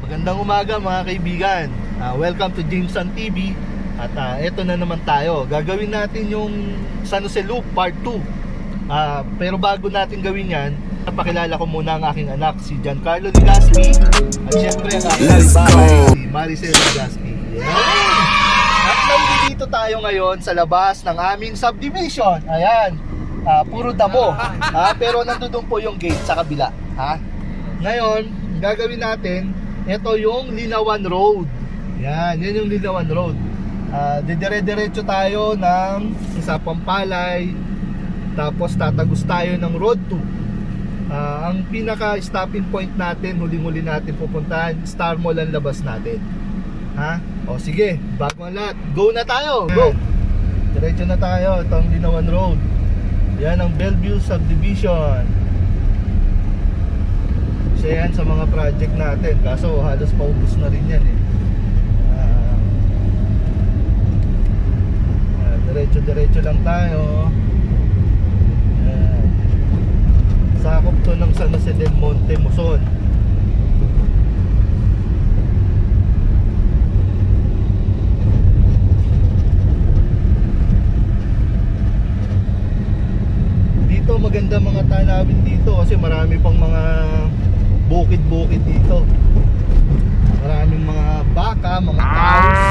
Magandang umaga mga kaibigan. Welcome to Jameson TV. At eto na naman tayo. Gagawin natin yung San Jose Loop Part 2. Pero bago natin gawin yan, napakilala ko muna ang aking anak, si Giancarlo Legaspi. At syempre ang aking bahay, si Maricel Legaspi. Yeah. At nandito tayo ngayon sa labas ng aming subdivision. Ayan, puro damo. Pero nandun po yung gate sa kabila. Ngayon, gagawin natin, ito yung Linawan Road. Yan yung Linawan Road. Didire-diretso tayo ng sa Pampalay. Tapos tatagos tayo ng Road 2. Ang pinaka-stopping point natin, huling-huli natin pupuntahan, Star Mall ang labas natin. O sige, bago ang lahat, go na tayo! Go! Diretso na tayo, itong Linawan Road. Yan ang Bellevue Subdivision. Isa yan sa mga project natin, kaso halos paubos na rin yan Diretso lang tayo. Sakop to ng San Jose del Monte, Muson. Dito maganda mga tanawin dito kasi marami pang mga bukid-bukid dito. Maraming mga baka, mga cows,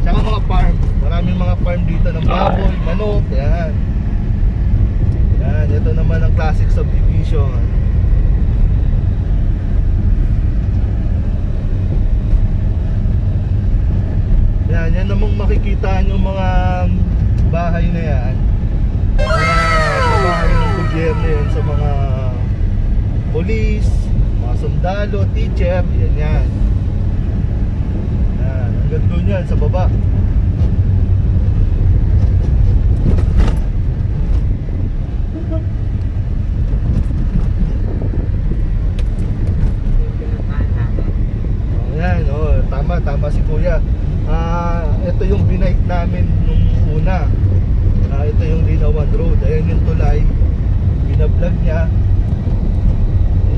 saka mga farm. Maraming mga farm dito ng baboy, manok. Yan. Ito naman ang classic subdivision. Yan namang makikita nyo mga bahay na yan. Bahay ng gobyerno yan sa mga police, mga sundalo, teacher, yan. Hanggang doon yan sa baba. Tama si kuya. Ito yung binike namin nung una. Ito yung Linawan Road. Ayan yung tulay. Binablog niya.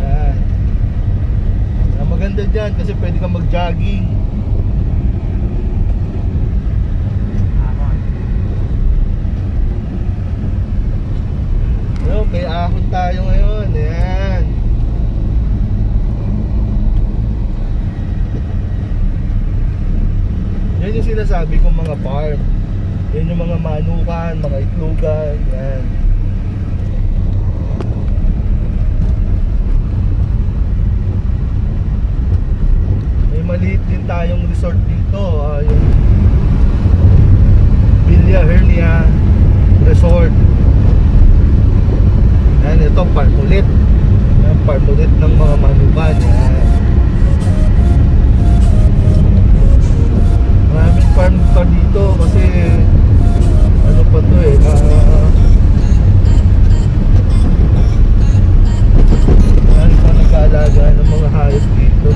Ayan. Maganda dyan kasi pwede kang mag-jogging. May ahon tayo ngayon. Ayan. Yan yung sinasabi kong mga farm. Yan yung mga manukan, mga itlogan. Yan. May maliit din tayong resort dito. Yung Villa Hernia Resort. Yan, ito farm ulit. Yan, farm ulit ng mga manukan. Yan. Maraming farm pa dito kasi ano pa to marami pa nag-aalaga ng mga hayop dito.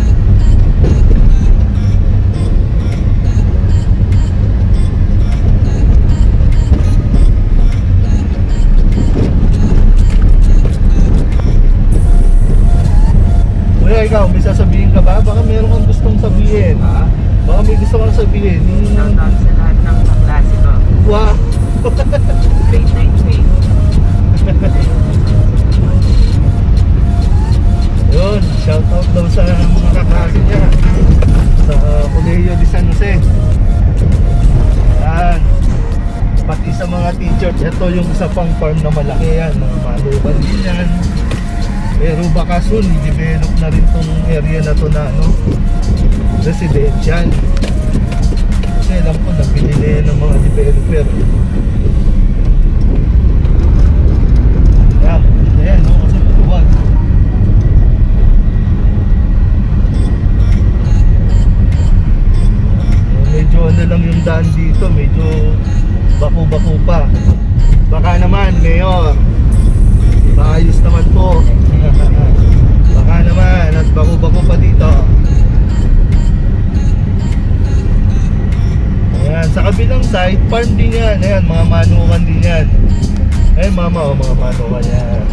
Kuya, ikaw may sasabihin ka ba? Baka meron kang gustong sabihin. Baka may gusto kang sabihin. Shoutout sa lahat ng kaklase ko. Wow! Great night, mate. Yun, shoutout daw sa mga kaklase niya sa Colegio de San Jose. Yan. Pati sa mga teacher. Ito yung isa pang farm na malaki yan. Mga maluban din yan. Pero baka soon, i-develop na rin tong area na to na residential. Kasi alam ko nabili na yan ng mga developer. Yan, yan, no? Kasi matuwag. yung daan dito, medyo bako-bako pa. Baka naman, Mayor, maayos naman po. Baka naman, at bako-bako pa dito. Ayan, sa kabilang side, farm din yan. Ayan, mga manukan din yan. Ayan, mama, mga manukan yan.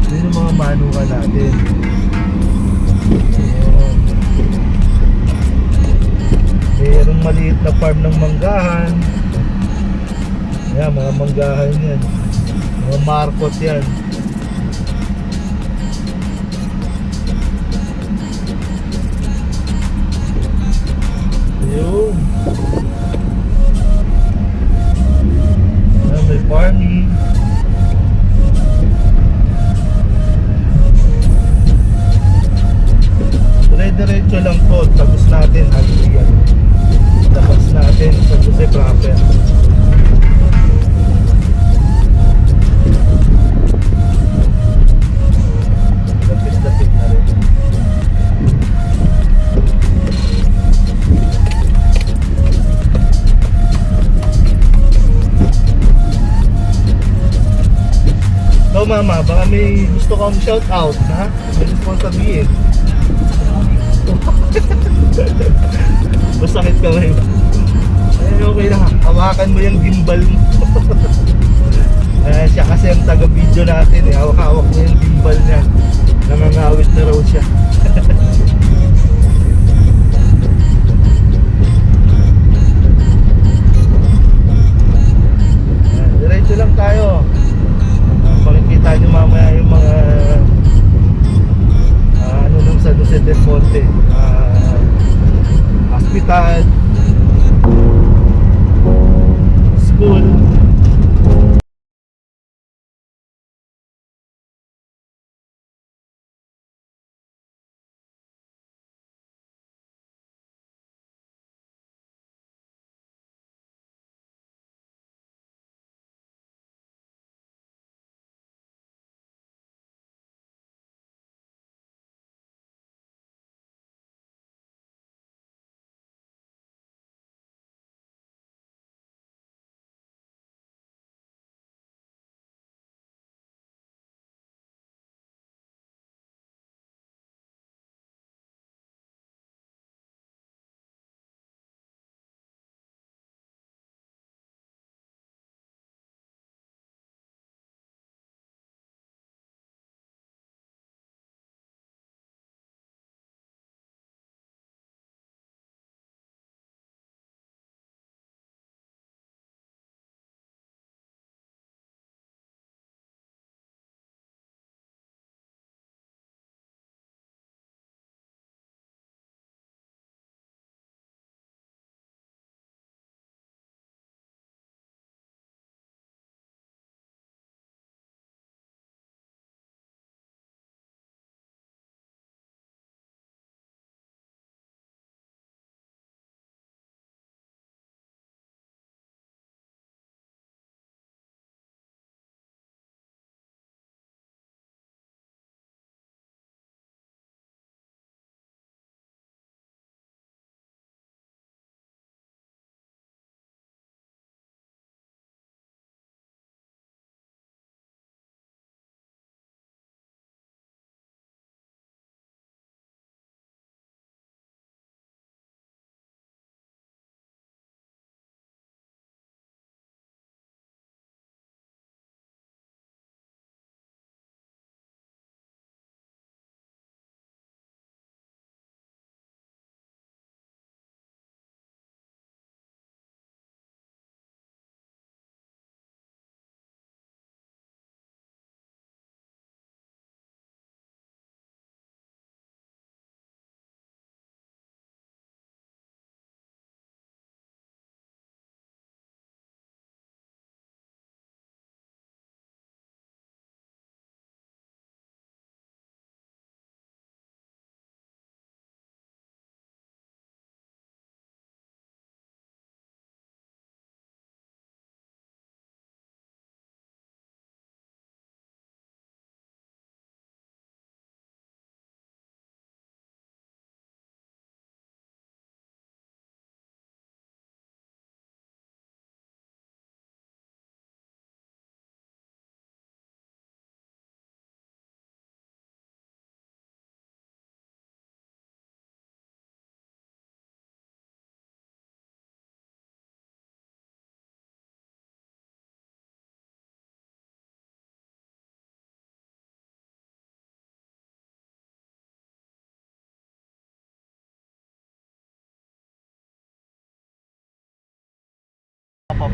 Yun yung mga manukan natin. Ayan. Mayroong maliit na farm ng manggahan. Ayan, mga manggahan yan. Mga markot yan. Ayun. Ayan, may farming. Dire-diretso lang to. Tapos natin, haliyan. Tapos natin sa Jose proper. Lapit-lapit na rin. So mama, baka may gusto kang shout out, ha? May gusto kang sabihin. Masakit ka ngayon. Ay, okay lang. Hawakan mo yung gimbal mo. Siya kasi ang taga-video natin eh. Hawak-hawak mo yung gimbal niya. Nangangawit na raw siya. Diretso lang tayo. Makikita nyo mamaya yung mga ano nung San Jose del Monte, hospital, school.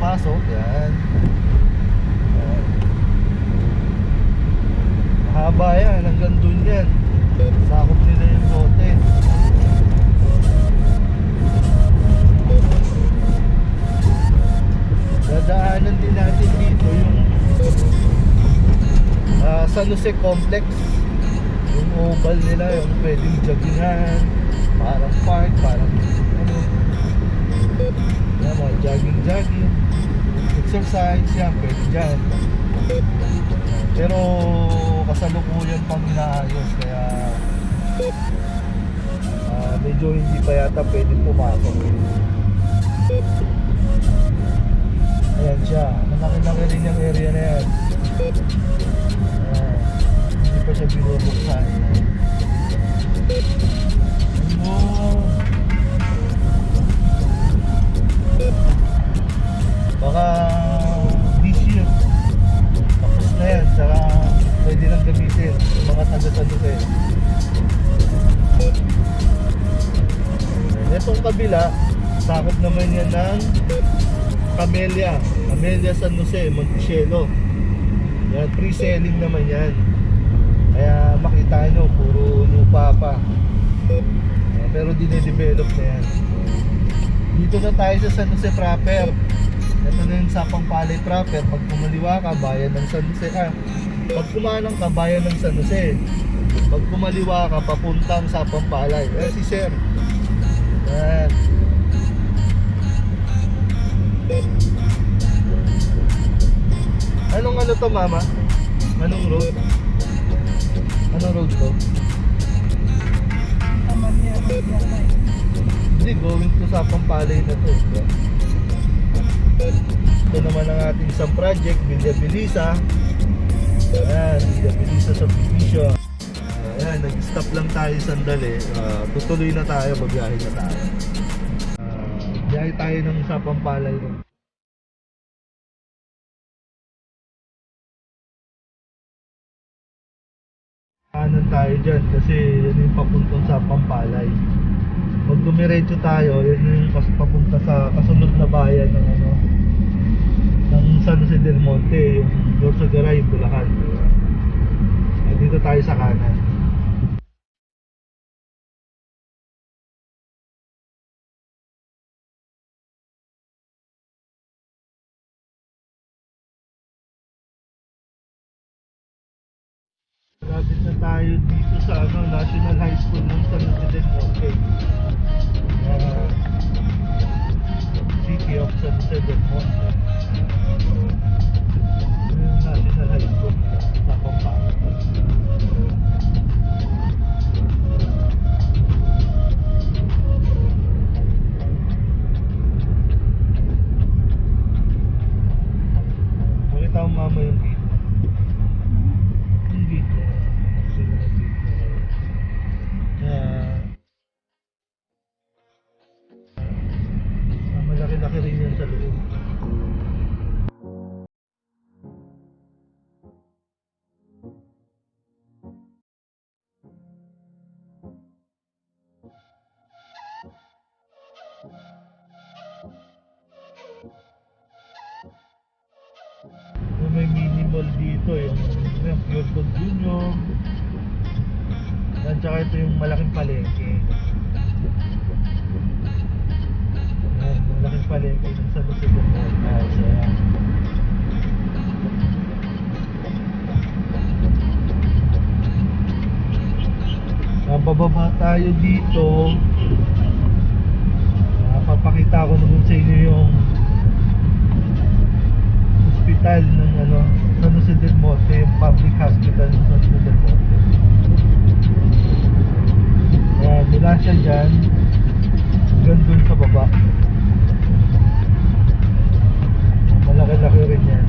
pasok. Yan. Yan. Mahaba yan, hanggang dun yan. Sakop nila yung lote. Dadaanan din natin dito yung San Jose Complex. Yung oval nila, yung pwedeng joggingan, parang park, parang ano, yan, mga jogging, exercise, yan, pwede dyan. Pero kasalukuyan pang inaayos, kaya medyo hindi pa yata pwedeng pumasok. Ayan siya, malaki-laki rin yung area na yan. Hindi pa siya binubuksan. Baka this year tapos na yan, saka pwede nang gamitin yung mga taga-San-Jose. Itong kabila, sakop naman yan ng Camellia San Jose, Monticello. Yan, pre-selling naman yan. Kaya makita nyo, puro lupa pa. Pero dinedevelop na yan. Dito na tayo sa San Jose proper. Ito na yung Sapang Palay proper. Pag kumaliwa ka, bayan ng San Jose. Pag kumanang ka, bayan ng San Jose. Pag kumaliwa ka, papuntang Sapang Palay. Si Sir. Yan. Anong ano to, mama? Anong road? Anong road to? Hindi, going to Sapang Palay na to. Ito naman ang ating isang project, Villa Belisa. Ayan, Villa Belisa subdivision. Ayan, nag-stop lang tayo sandali. Tutuloy na tayo, babiyahe na tayo. Biyahe tayo ng Sapang Palay. Kanan tayo dyan kasi yan yung papuntang Sapang Palay. Pag dumiretso tayo, yan yung papunta sa kasunod na bayan ng ano, ng San Jose del Monte, yung Dorsagaray, Bulacan. Dito tayo sa kanan. Malapit na tayo dito sa ano, National High School ng San Jose del Monte. City of San Jose del Monte. Yung National High School sa Pampanga. Makita mo mama yung gate. Yung gate na yan. Malaki-laki rin yan sa loob. May mini mall dito, yung Pure Gold Union. At saka ito yung malaking palengke. Ayan, malaking palengke ng San Jose del Monte. Bababa tayo dito. Papakita ko naman sa inyo yung hospital ng ano, San Jose del Monte, yung public hospital ng San Jose del Monte. Mula siya dyan hanggang dun sa baba. Malaki-laki rin yan.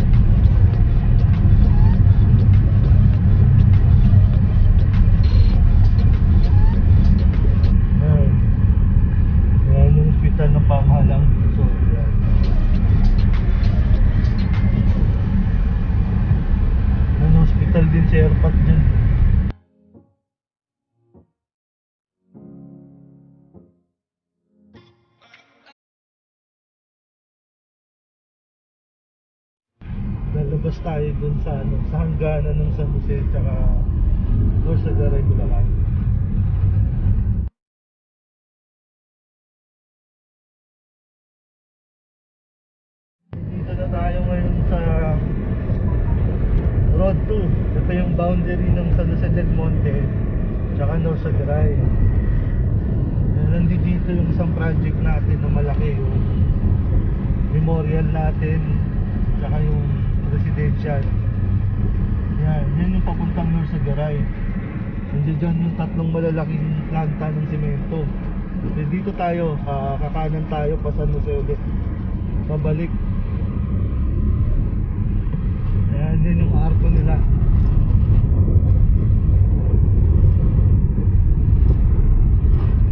Yan yung hospital ng pamahalang Luzon. Yan hospital din sa airport dyan. Labas tayo dun sa sa hangganan ng San Jose tsaka Norsagaray, Bulacan. Dito na tayo ngayon sa Road 2. Ito yung boundary ng San Jose del Monte tsaka Norsagaray. Nandito dito yung isang project natin na malaki, yung memorial natin tsaka yung residential. Yan yung papuntang Norsagaray. Nandiyan dyan yung tatlong malalaking planta ng simento. Dito tayo, kakanan tayo pa San Jose ulit, pabalik. Yan yung arko nila.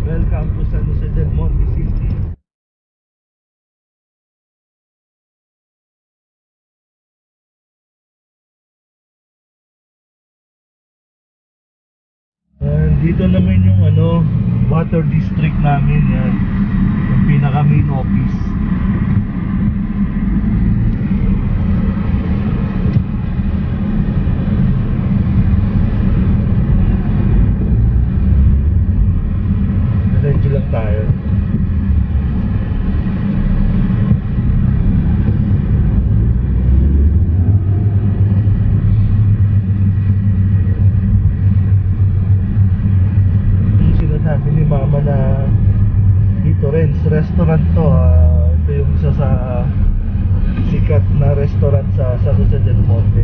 Welcome to San Jose del Monte City. Dito naman yung water district namin, yan. Yung pinaka main office. Diretso lang tayo. Sabi ni mama na dito Renz restaurant to, ito yung isa sa sikat na restaurant sa San Jose del Monte,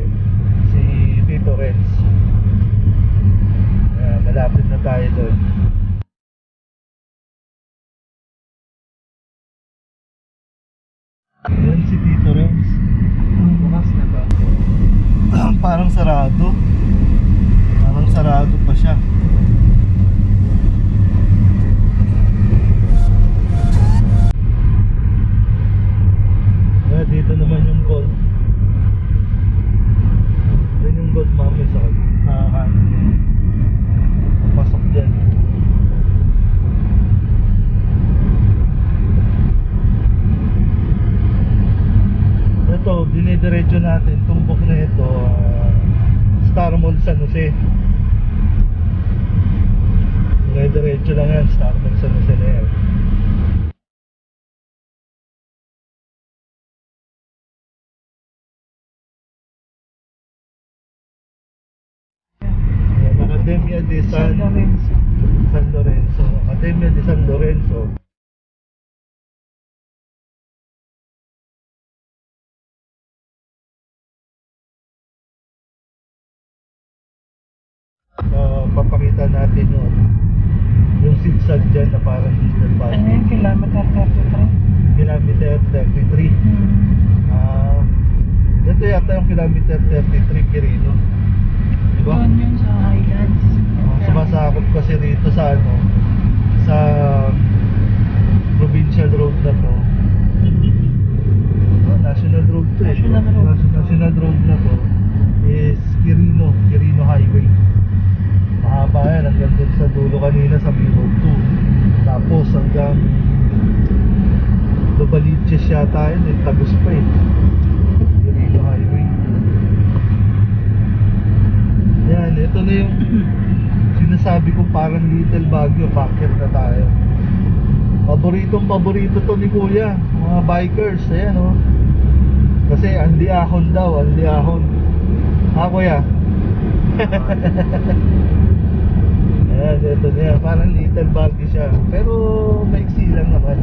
si Tito Renz. Malapit na tayo doon. Yan si Tito Renz. Bukas na ba? Parang sarado pa siya. Dito naman yung gold. Yan yung gold mami sa kanan. Pasok dyan. Ito, dinidiretso natin. Tumbok na ito, Star Mall San Jose. Dinidiretso lang yan, Star Mall San Jose na yan. Academia de San Lorenzo. Academia de San Lorenzo. Papakita natin yung zigzag dyan na parang diesel bus. Ano yung kilometer 33? Kilometer 33. Ito yata yung kilometer 33 Quirino. Diba? Doon yun sa Highlands. Sumasakop kasi rito sa sa provincial road na to. National road to eh. National road na to is Quirino Highway. Mahaba yan hanggang dun sa dulo kanina sa Main Road 2. Tapos hanggang Lubaliches yata yun eh, Tagus pa eh. Quirino Highway. Yan, ito na yung sinasabi ko parang Little Baguio. Packet na tayo. Paborito to ni Kuya, mga bikers. Ayan kasi Andy Ahon daw, Andy Ahon. Kuya. Ayan, ito na yan. Parang Little Baguio siya, pero maiksi lang naman.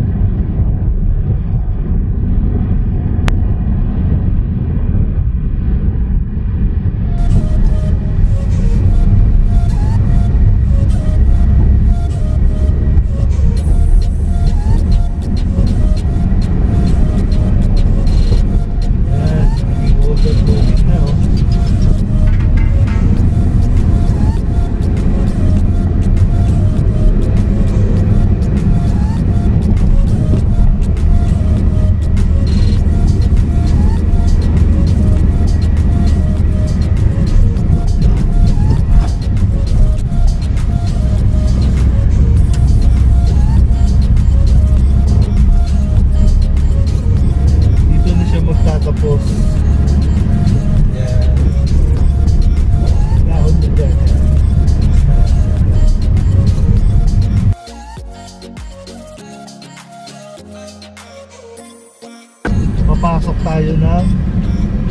papasok tayo ng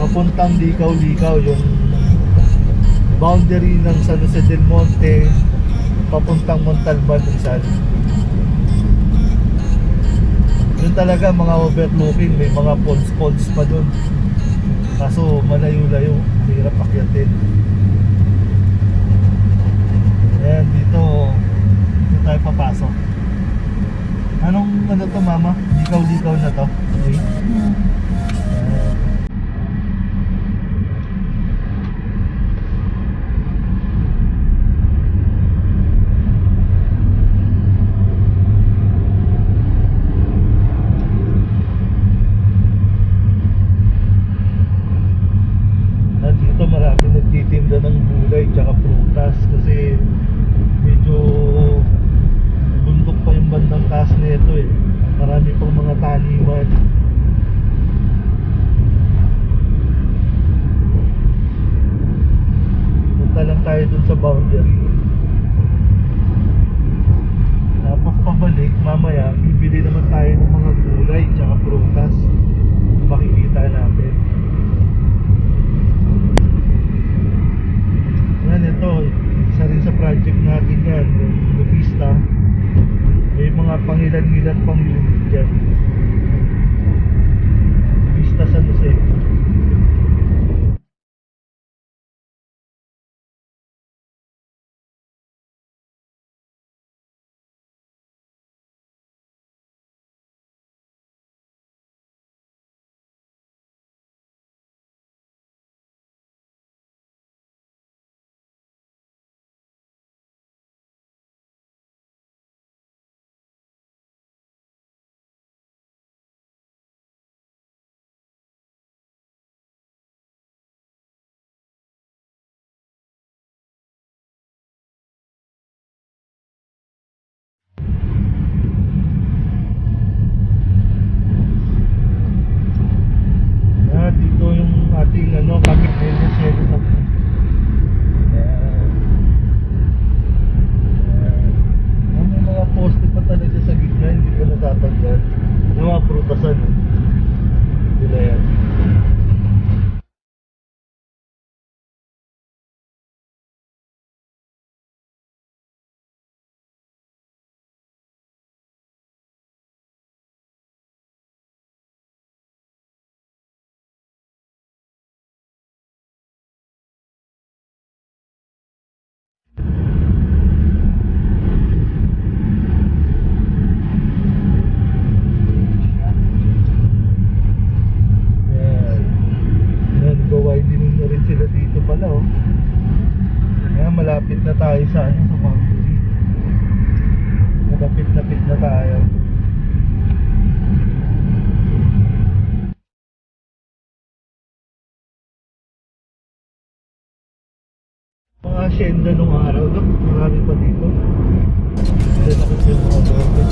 papuntang Likaw-Likaw, yung boundary ng San Jose del Monte papuntang Montalban, Rizal. Yun talaga mga overlooking, may mga falls pa dun, kaso malayo-layo, hirap akyatin. Ayan, dito tayo papasok. Anong ano to, mama? Likaw-Likaw na to? Okay. Ayan. At dito marami nagtitinda ng gulay tsaka prutas kasi medyo bundok pa yung bandang taas nito eh. Marami pang mga taniman. Punta lang tayo dun sa boundary. Tapos pabalik, mamaya bibili naman tayo ng mga gulay tsaka prutas. Makikita natin. Yan, ito isa rin sa project natin yan, yung Lupista. May mga pangilan-ilan pang unit dyan. Lupista San Jose. Dito yung ating ano, kapit area setup. May mga poste pa talaga sa gitna, hindi ko natatanggal. Yung mga prutasan, nila yan. Malapit na tayo sa ano, sa boundary. Malapit-lapit na tayo. Mga asyenda nung araw, no? Marami pa dito. Dito ako yung mga dormit.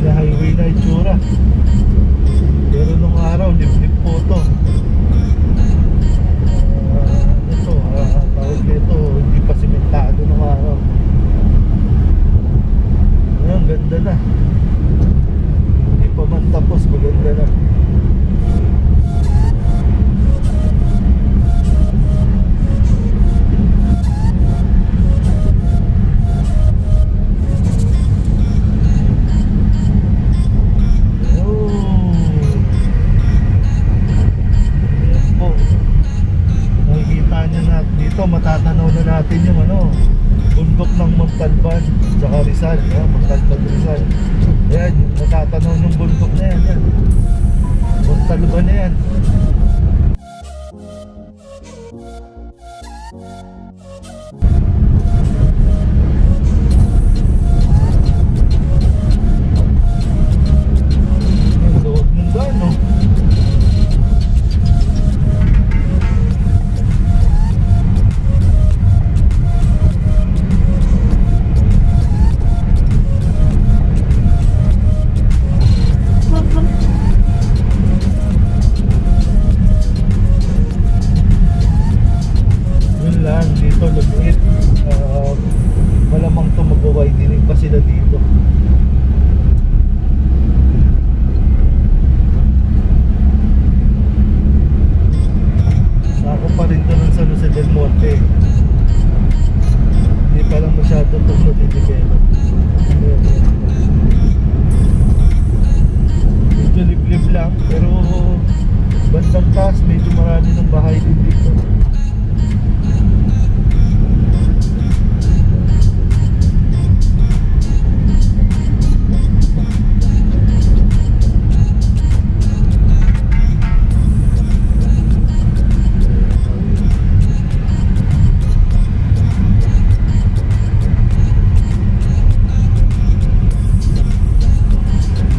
Highway na itsura. Pero nung araw, liblib po ito. Tawag nito, hindi pa simentado nung araw. Ayan, ganda na. Hindi pa man tapos, maganda na. Dito matatanaw na natin yung ano, bundok ng Montalban tsaka Rizal, Montalban Rizal. Ayan, matatanaw yung bundok na yan, yan. Montalban na yan. Ang loob ng daan, no? lang, pero bandang taas medyo marami ng bahay din dito.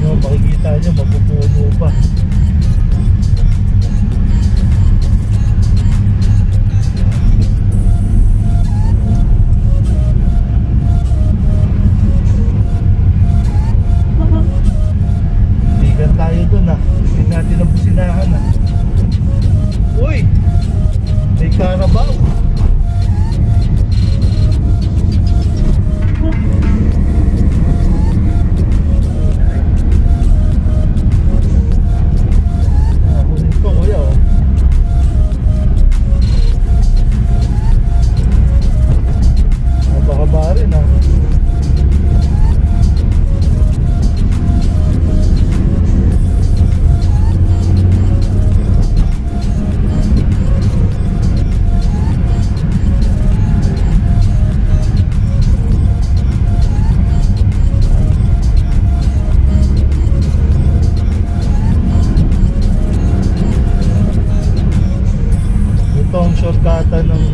No, makikita nyo, mapupuno pa. Bigan tayo dun ah. Hindi natin ang businahan ah. Uy! May Carabao. Kunin ko kuya oh. Napakaba rin ah. Ito ang shortcutan ng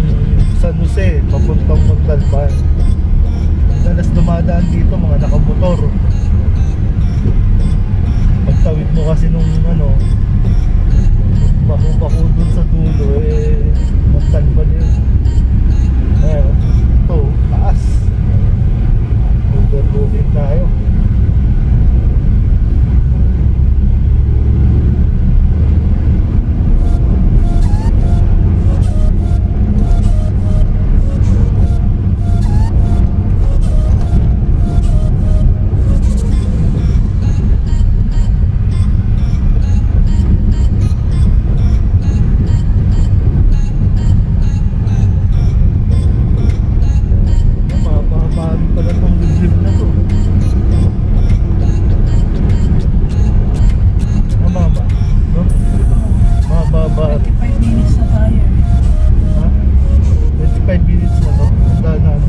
San Jose papuntang Montalban. Dalas dumadaan dito mga nakamotor. Pagtawid mo kasi nung ano, bako dun sa dulo eh Montalban yun. Ayan, ito, taas. Overlooking tayo. Mapapahali pala itong liblib na to. Mababa, no? Mababa. 25 minutes na tayo. Ha? 25 minutes na to. Daan.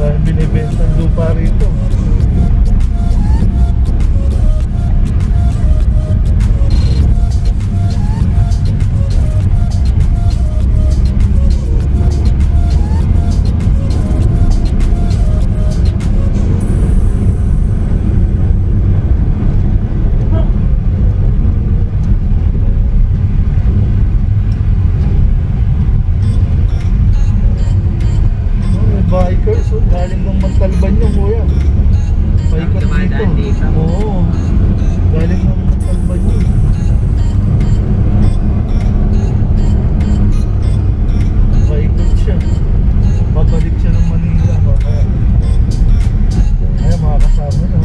Dahil binibenta ang lupa rito. Bikers, oh, galing ng Montalban yung kuya. Bikers dito. Oo. Galing ng Montalban yun. Bikers siya. Babalik siya ng Manila. Kaya mga kasama na.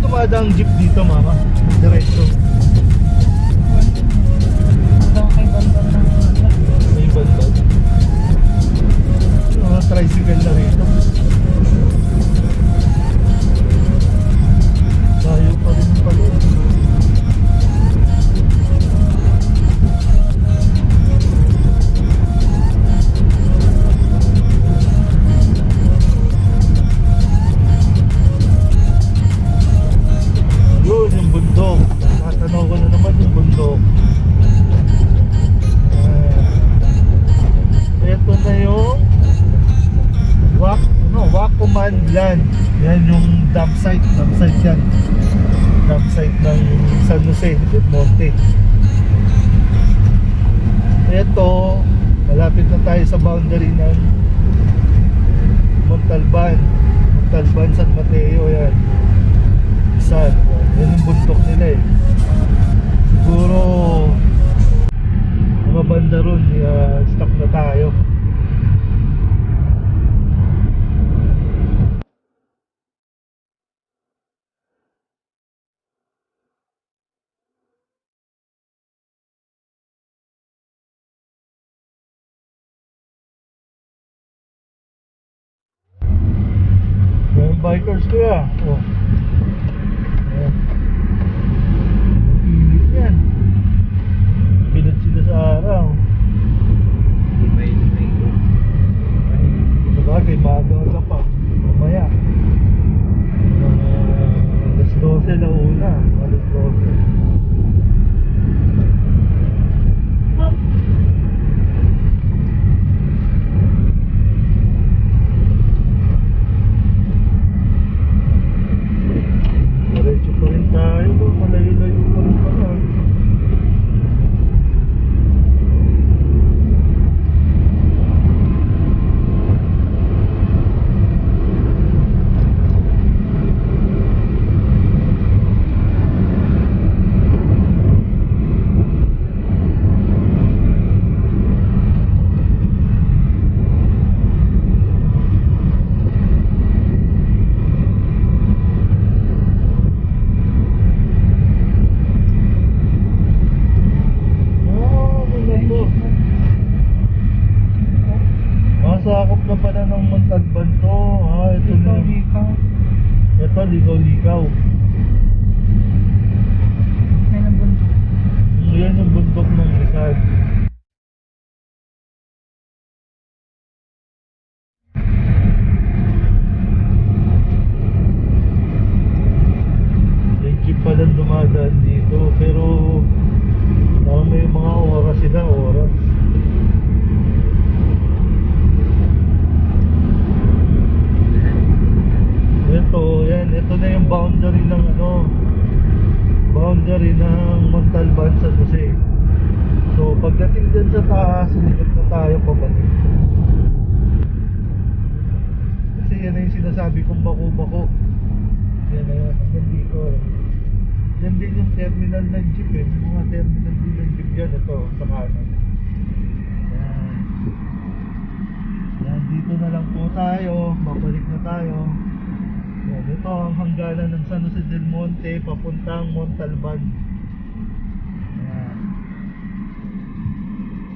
Dumadang jeep dito mama, diretso. Hanggang kay Banban ng May bandad. Mga tricycle na rito. Layo pa rin pala. command land. Yan yung dump site yan. Dump site ng San Jose del Monte. Ito, malapit na tayo sa boundary ng Montalban, San Mateo. Yan, San, yan yung bundok nila eh. Siguro mga banda ron, stop na tayo. Yung bikers ko ya. Oh. Ayan. Pilit yan. Pilit sila sa araw. Sabagay, maaga pa. Mamaya. Alas 12 na una. Alas 12. Diretso pa rin tayo. Malayo-layo pa rin pala. Masakop na pala ng Montalban to. Ito na. Ito, likaw-likaw. Yan ang bundok. Yan yung bundok ng Rizal. Yung jeep pala dumadaan dito. Pero may mga oras sila, oras. Ito na yung boundary ng boundary ng Montalban, San Jose. So pagdating dyan sa taas, sumikat na tayo pabalik. Kasi yan na yung sinasabi kong bako-bako. Yan na yan, hanggang dito. Yan din yung terminal ng jeep eh. Mga terminal din ng jeep yan. Ito, sa kanan. Yan, dito na lang po tayo. Babalik na tayo. Yan, ito ang hangganan ng San Jose del Monte papuntang Montalban. Yan.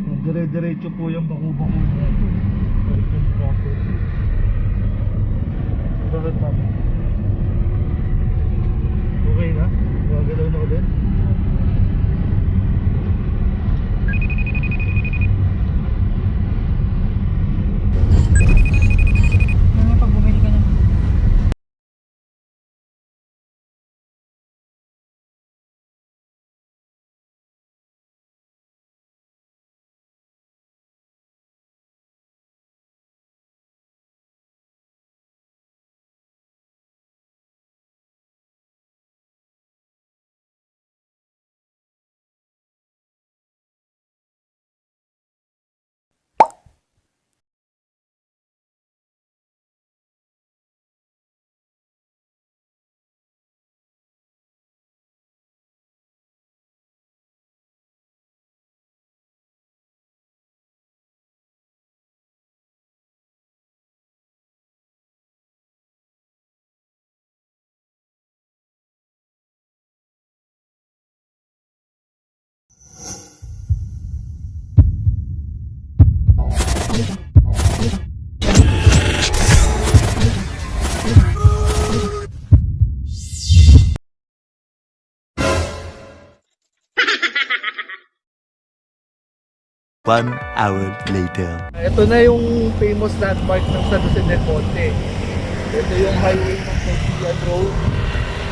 Yan, dire-diretso po yung baku-baku niya. Bakit mami? Okay na? Gagalaw na ulit? Ano pag bumili ka na? One hour later. Ito na yung famous landmark ng San Jose del Monte. Ito yung highway ng Cagayan Road,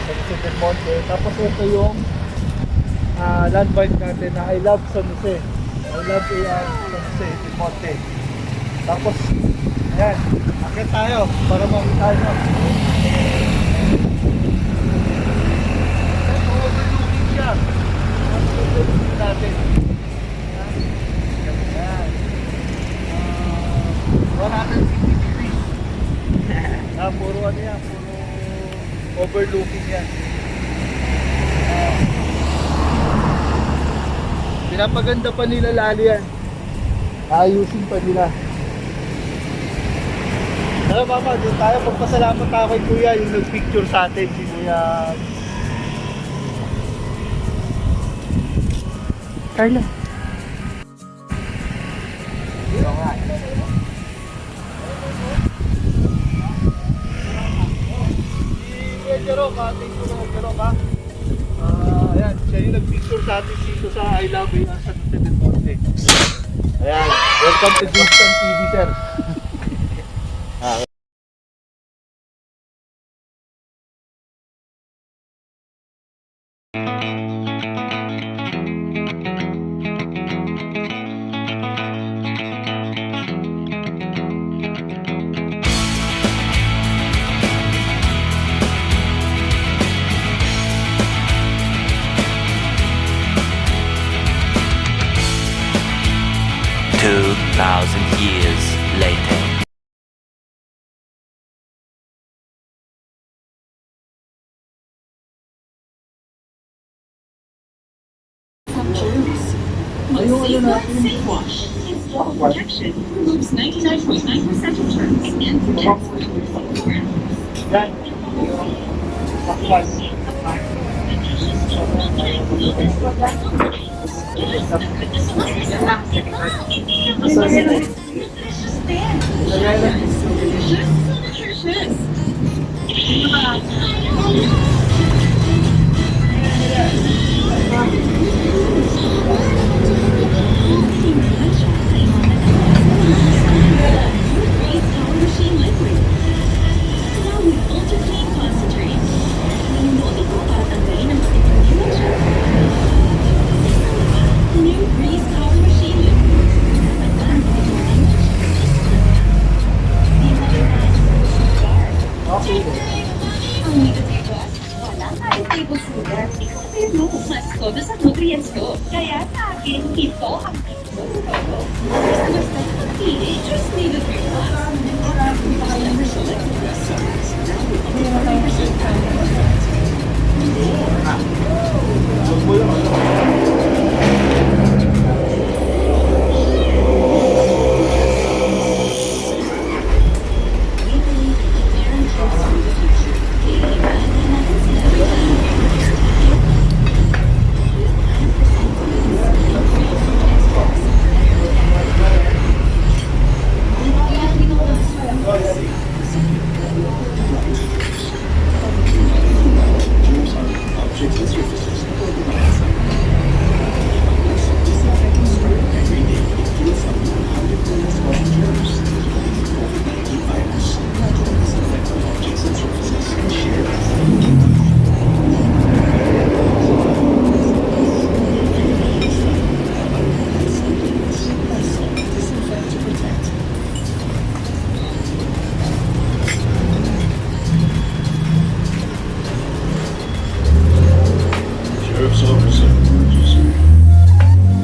San Jose del Monte. Tapos ito yung landmark natin na I love San Jose. I love San Jose del Monte. Tapos Ayan, akit tayo para makita nyo. Ayan, overlooking siya. Ang overlooking natin. Ayan. 160 degrees. Puro ano yan, puro overlooking yan. Pinapaganda pa nila lalo yan. Ayusin pa nila. Tara mama, doon tayo. Magpasalamat tayo kay Kuya yung nag-picture sa atin. Si Kuya Carla. Kuya Jerome, ating Kuya Jerome ha. Ayan, siya yung nag-picture sa atin dito sa I Love You San Jose del Monte. Ayan, welcome to Kingston TV, sir. Two thousand years later. Some germs. Safe Wash. Install protection. Removes 99.9% of germs and protects Yan. mas todo sa nutrients ko. Kaya sa akin, ito ang ito. Basta pagpili, just need it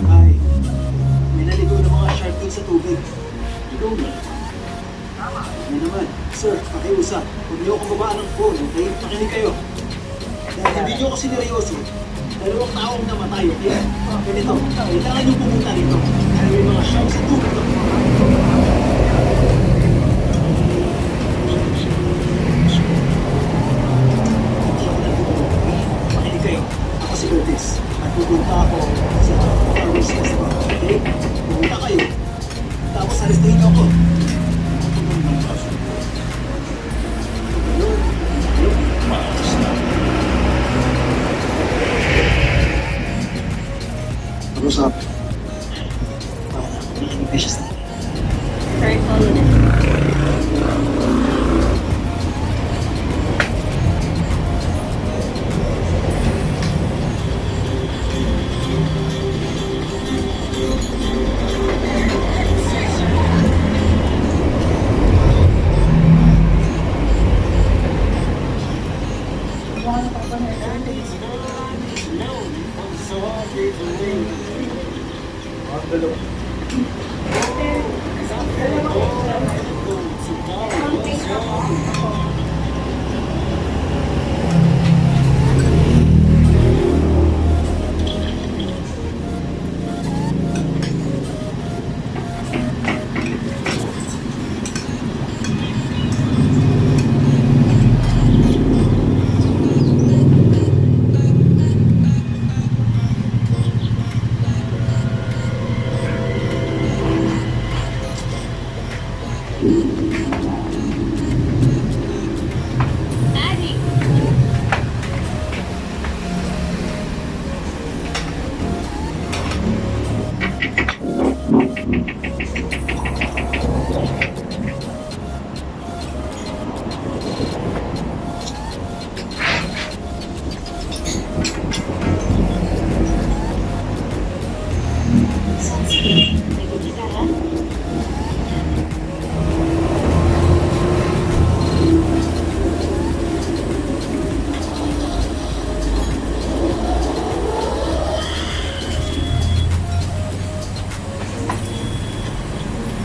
Ay, may naligaw na mga shark dun sa tubig. Ligaw na. Ano naman, sir, pakiusap. Huwag niyo akong babaan ng phone, okay? Makinig kayo. Dahil hindi niyo ako sineryoso. Dalawang taong namatay, okay? Ganito, kailangan niyo pumunta rito. Dahil may mga shark sa tubig. Makinig kayo. Ako si Curtis. At pupunta ako sa Harvest Festival. Okay? Pumunta kayo. Tapos arestihin niyo ako. Pag-usap. Precious na. Sorry, follow na. Daddy! Sige, may gubi ka ha?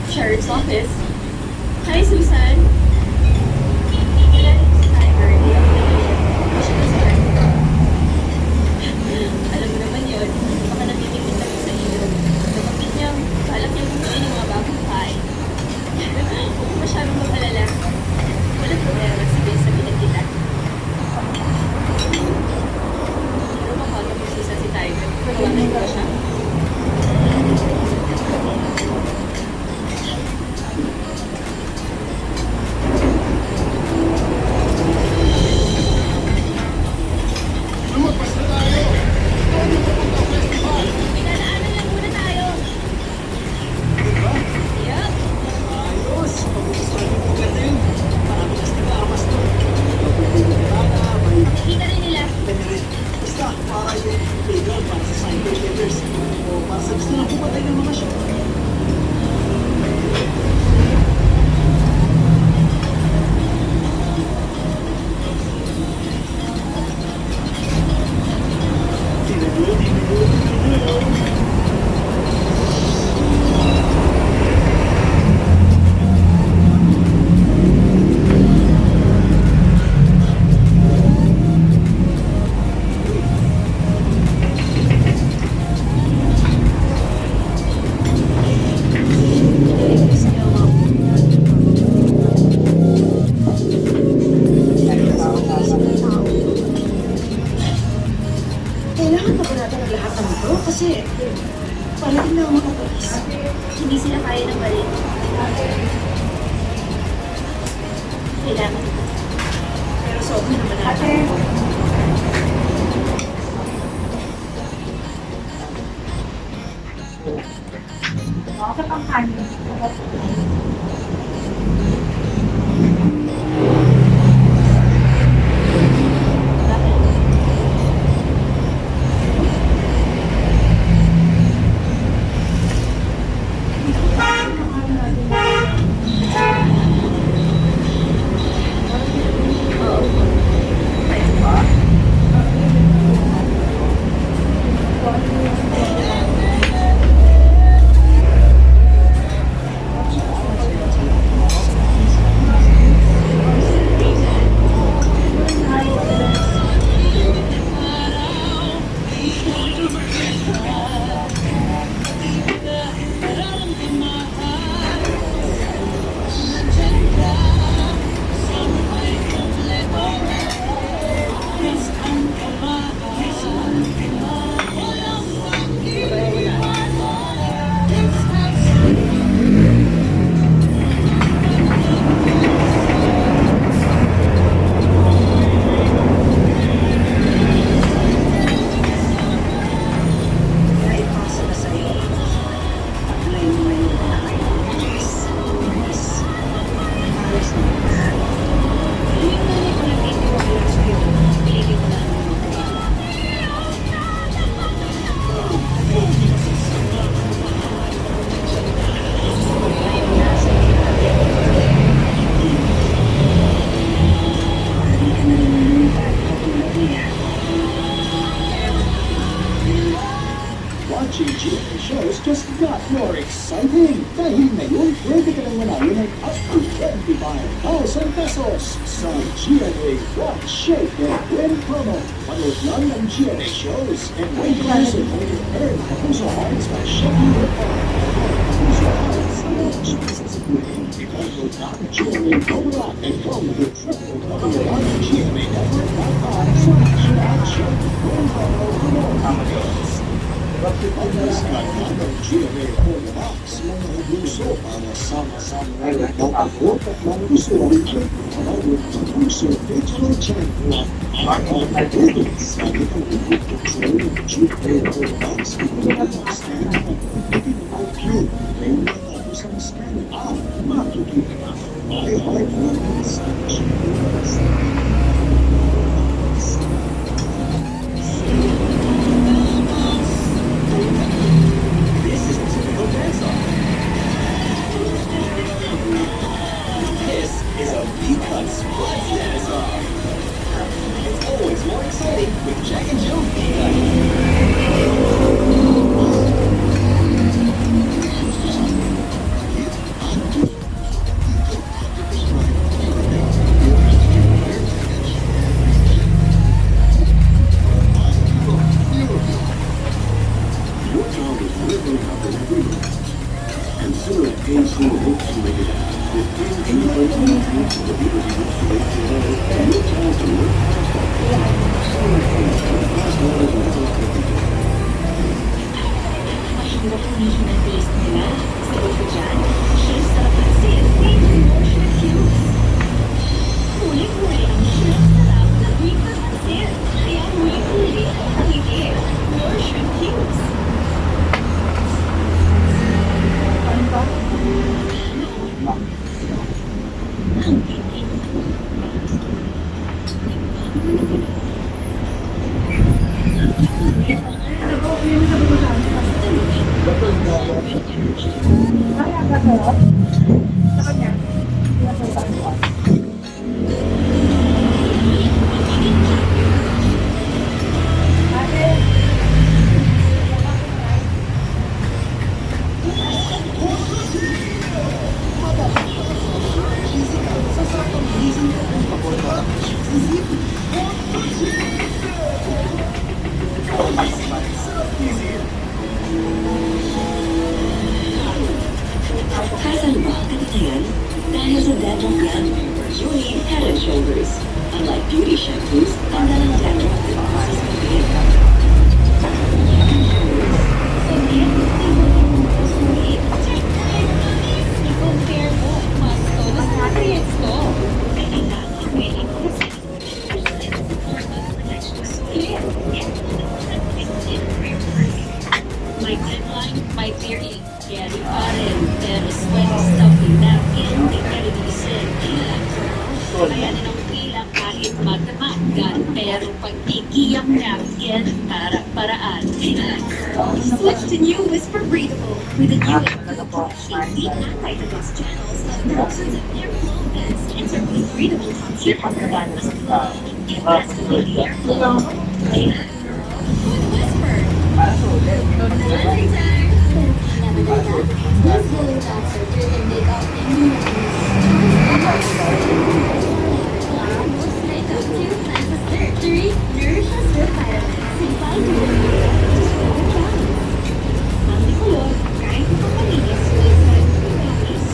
Sheriff's Office. Hi, Susan. Wala rin si Tiger. Siya na sir. Alam mo naman yun. Baka nagtitingin kami sa iyo. Nabanggit niyang balak niyang bumili ng mga bagong kain. Huwag mo masyadong mag-alala. Walang problema. Sige, sabihin kita. Pero makakagod mo Susan si Tiger. Nawanan ko ba siya? Pinalaanan lang muna tayo. Yup. Ayos! Pag-uusapan mo maganda yun. Marami kasi nag-aamas doon. May Nakikita rin nila. rin. Basta, para yung playground para sa cyber vendors. O para sa gusto ng pumatay ng mga shop. Kailangan pa ba natin ang lahat ng ito? Kasi parating na ang mga polis. Hindi sila kaya ng balik. Kailangan ito. Pero sobrang naman natin. Bakit ang kanin? Yes, sa GMA Rock, Shake, and Win promo. Manood lang ng GMA shows and win prizes when you earn Kapuso Hearts by shaking your heart. Kapuso Hearts, no chances of winning. Download now GMA mobile app and go to www.gmanetwork.com/shake-win promo for more details. Pagkas ng GMA Home Box, mga ubuso para sama-sama mag-abot at mag-gusto ang click ng Kapuso Digital Channel. Ang pagkakits sa itong control ng GMA Home Box, stand-up, ipinag-IQ, may mga usang scan at makikita na may heart ng sa GMA. This is a typical dance-off. This is a V-Cut Sports Dance-Off. It's always more exciting with Jack and Jill V-Cut. Your child is living up in every way. Consider it AC insulated with in-tree to the beauty insulated and your child can work past Mahirap humihin ang taste nila. Sagot ko dyan, Chef's Sarap Pansit made with more shrimp cubes. Huli-huli ang Chef's Sarap na green na pansit. Kaya huli-huli ang hindi. More shrimp cubes. Kaya ka sarap? Sa kanya? Ate, Kasan ba ang katatayan? Dahil sa dandruff yan, you need Head and Shoulders. Unlike beauty shampoos, tanda ng dandruff at causes pain. I-compare mo, mas tono sa nutrients ko. My timeline, my theory, carry pa rin. Pero sweaty stuffing napkin, di carry din kaya na ng bilang kahit magdamaggan. Pero pag igiyak napkin, para-paraan. Switch to new Whisper Breathable with a new easy anti-device channels that thousands of airflow vents enter with breathable toxic regardless of flow. It has to be the airflow. With Whisper. Laundry time! Never done that. These healing thoughts are driven big up Surgery nourishes with vitamins and vitamins. Ang dikulog, kahit pagpalinis with vitamins.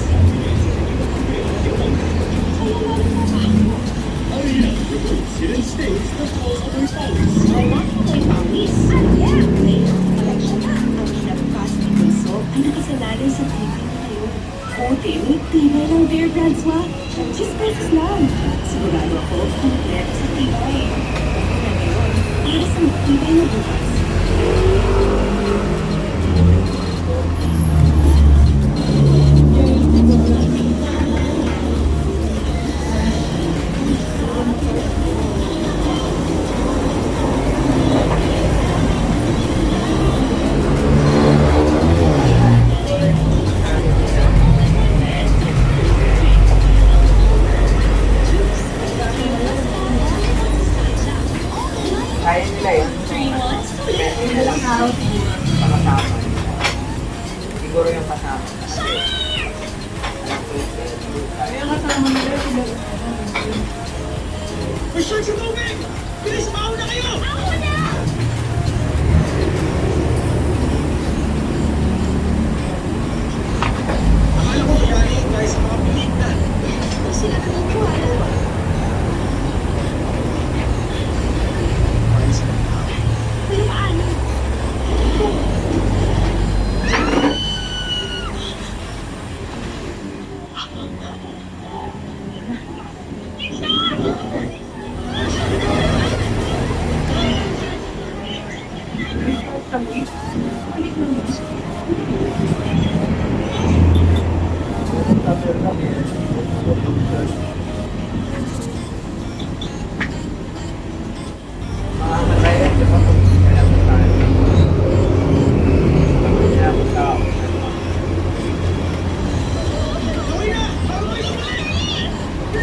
It stays the full of your face. Wala ko may pawis. Yeah! May collection na. Ang kinabukas ng puso ay nakasalalim sa tibay na ngayon. Kote, may tibay ng Bear Brand Swap. 10 pesos lang. Sigurado ako, kompleto sa tibay. Na ngayon, para sa magtibay na bukas. Kaya nila yan. 3 months, The sharks are moving! Bilis, mauna kayo! Akala ko galing tayo sa mga pelikula. Hindi sila naniniwala. Pero paano?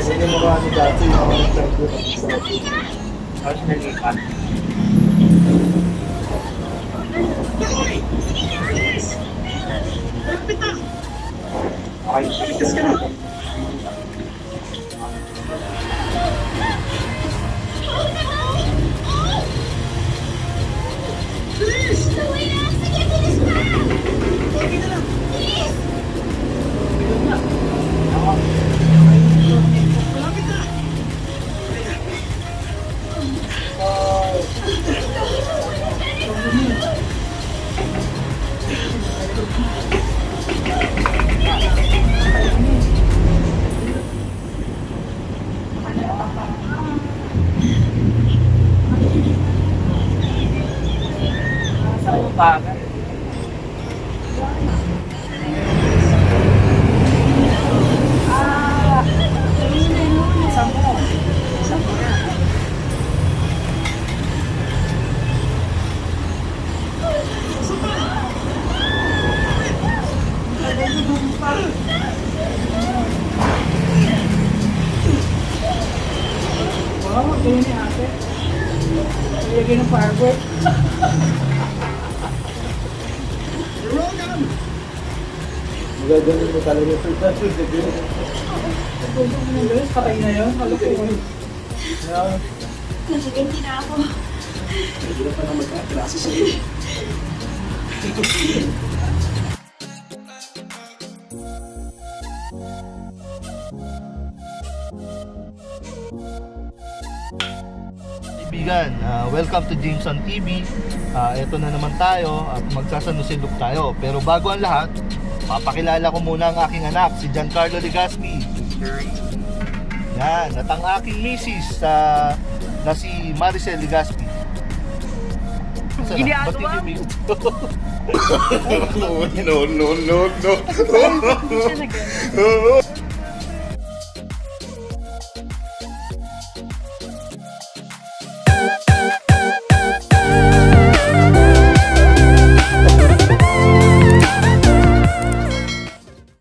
Hindi mo ano dati yung mga interview tapos nalipat. Okay, Ligtas ka na! Bilis! Konti na lang! Malapit na! Wow, ganyan ni ate. Lagyan ng firework. You're welcome! Magagaling mo talaga sa Puso mo ng guys, patay na yun. Kalukuhan. Nagaganti na ako. Pwede na pa na magkaklase sa'yo. Kaibigan, welcome to Jameson TV. Ito na naman tayo at magsasanusilok tayo. Pero bago ang lahat, papakilala ko muna ang aking anak, si Giancarlo Legaspi. Yan, at ang aking misis na si Maricel Legaspi. Ginagawa mo? No, no, no, no. Siya na ganun.